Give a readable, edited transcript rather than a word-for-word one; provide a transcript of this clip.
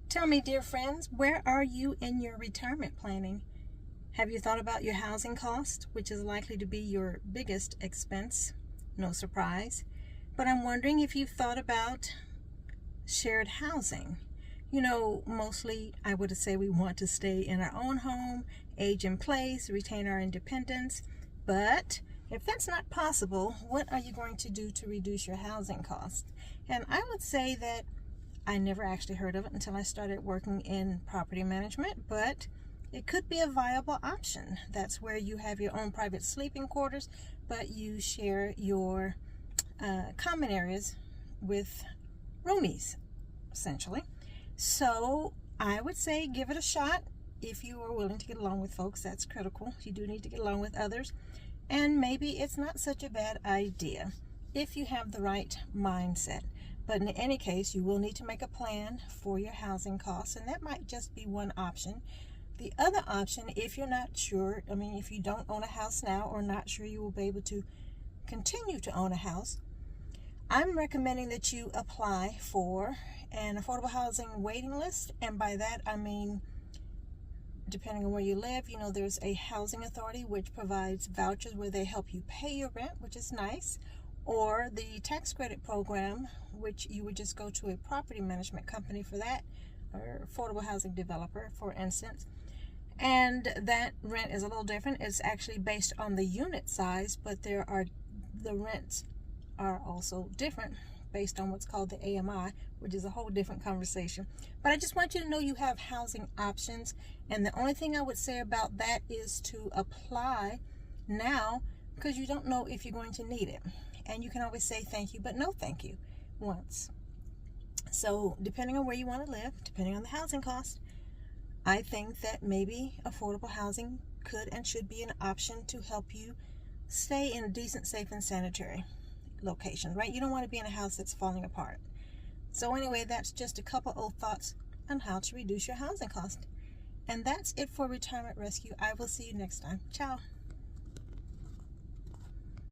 Tell me, dear friends, where are you in your retirement planning? Have you thought about your housing cost, which is likely to be your biggest expense? No surprise. But I'm wondering if you've thought about shared housing. Mostly I would say we want to stay in our own home, age in place, retain our independence. But if that's not possible, what are you going to do to reduce your housing costs? And I would say that I never actually heard of it until I started working in property management, but it could be a viable option. That's where you have your own private sleeping quarters, but you share your common areas with roomies, essentially. So I would say give it a shot if you are willing to get along with folks. That's critical. You do need to get along with others. And maybe it's not such a bad idea if you have the right mindset. But in any case, you will need to make a plan for your housing costs, and that might just be one option. The other option, if you're not sure, if you don't own a house now or not sure you will be able to continue to own a house, I'm recommending that you apply for an affordable housing waiting list. And by that, I mean, depending on where you live, there's a housing authority which provides vouchers where they help you pay your rent, which is nice, or the tax credit program, which you would just go to a property management company for that, or affordable housing developer, for instance. And that rent is a little different. It's actually based on the unit size, but the rents are also different based on what's called the AMI, which is a whole different conversation. But I just want you to know you have housing options, and the only thing I would say about that is to apply now, because you don't know if you're going to need it. And you can always say thank you, but no thank you once. So depending on where you want to live, depending on the housing cost, I think that maybe affordable housing could and should be an option to help you stay in a decent, safe, and sanitary location, right? You don't want to be in a house that's falling apart. So anyway, that's just a couple of thoughts on how to reduce your housing cost. And that's it for Retirement Rescue. I will see you next time. Ciao.